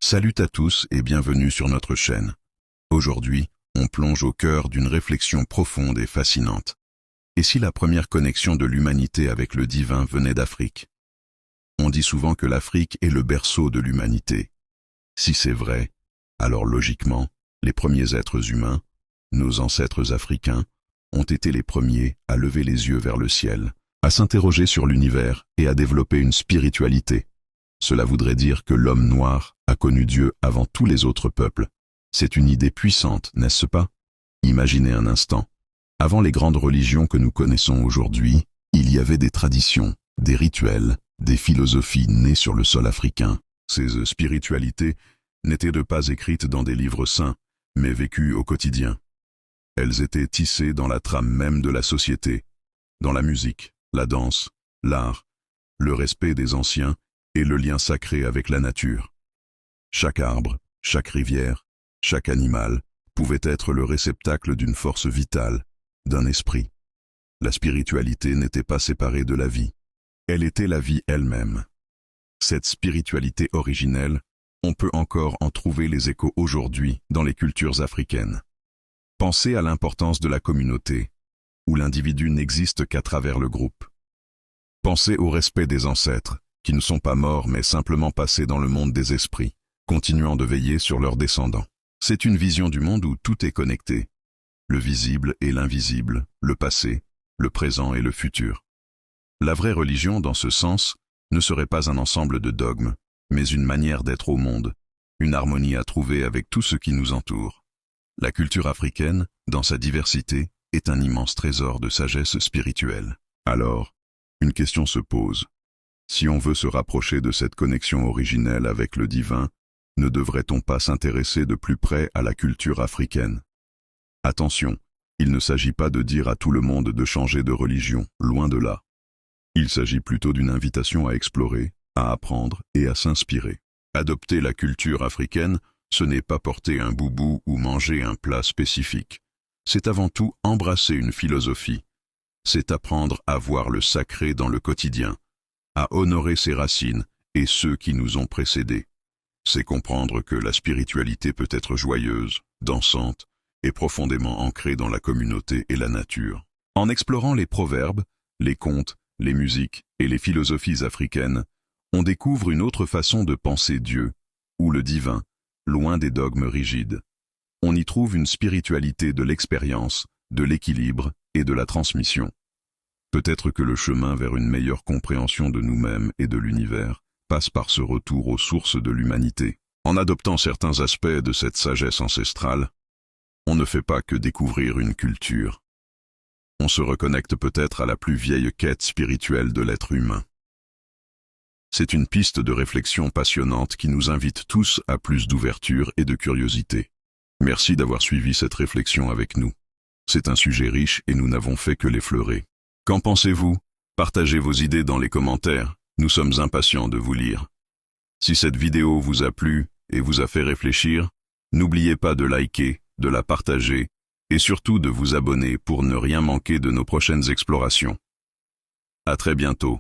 Salut à tous et bienvenue sur notre chaîne. Aujourd'hui, on plonge au cœur d'une réflexion profonde et fascinante. Et si la première connexion de l'humanité avec le divin venait d'Afrique? On dit souvent que l'Afrique est le berceau de l'humanité. Si c'est vrai, alors logiquement, les premiers êtres humains, nos ancêtres africains, ont été les premiers à lever les yeux vers le ciel, à s'interroger sur l'univers et à développer une spiritualité. Cela voudrait dire que l'homme noir a connu Dieu avant tous les autres peuples. C'est une idée puissante, n'est-ce pas? Imaginez un instant. Avant les grandes religions que nous connaissons aujourd'hui, il y avait des traditions, des rituels, des philosophies nées sur le sol africain. Ces spiritualités n'étaient pas écrites dans des livres saints, mais vécues au quotidien. Elles étaient tissées dans la trame même de la société, dans la musique, la danse, l'art, le respect des anciens et le lien sacré avec la nature. Chaque arbre, chaque rivière, chaque animal pouvait être le réceptacle d'une force vitale, d'un esprit. La spiritualité n'était pas séparée de la vie. Elle était la vie elle-même. Cette spiritualité originelle, on peut encore en trouver les échos aujourd'hui dans les cultures africaines. Pensez à l'importance de la communauté, où l'individu n'existe qu'à travers le groupe. Pensez au respect des ancêtres, qui ne sont pas morts mais simplement passés dans le monde des esprits, continuant de veiller sur leurs descendants. C'est une vision du monde où tout est connecté. Le visible et l'invisible, le passé, le présent et le futur. La vraie religion, dans ce sens, ne serait pas un ensemble de dogmes, mais une manière d'être au monde, une harmonie à trouver avec tout ce qui nous entoure. La culture africaine, dans sa diversité, est un immense trésor de sagesse spirituelle. Alors, une question se pose. Si on veut se rapprocher de cette connexion originelle avec le divin, ne devrait-on pas s'intéresser de plus près à la culture africaine? Attention, il ne s'agit pas de dire à tout le monde de changer de religion, loin de là. Il s'agit plutôt d'une invitation à explorer, à apprendre et à s'inspirer. Adopter la culture africaine, ce n'est pas porter un boubou ou manger un plat spécifique. C'est avant tout embrasser une philosophie. C'est apprendre à voir le sacré dans le quotidien, à honorer ses racines et ceux qui nous ont précédés. C'est comprendre que la spiritualité peut être joyeuse, dansante et profondément ancrée dans la communauté et la nature. En explorant les proverbes, les contes, les musiques et les philosophies africaines, on découvre une autre façon de penser Dieu, ou le divin, loin des dogmes rigides. On y trouve une spiritualité de l'expérience, de l'équilibre et de la transmission. Peut-être que le chemin vers une meilleure compréhension de nous-mêmes et de l'univers passe par ce retour aux sources de l'humanité. En adoptant certains aspects de cette sagesse ancestrale, on ne fait pas que découvrir une culture. On se reconnecte peut-être à la plus vieille quête spirituelle de l'être humain. C'est une piste de réflexion passionnante qui nous invite tous à plus d'ouverture et de curiosité. Merci d'avoir suivi cette réflexion avec nous. C'est un sujet riche et nous n'avons fait que l'effleurer. Qu'en pensez-vous? Partagez vos idées dans les commentaires, nous sommes impatients de vous lire. Si cette vidéo vous a plu et vous a fait réfléchir, n'oubliez pas de liker, de la partager et surtout de vous abonner pour ne rien manquer de nos prochaines explorations. À très bientôt.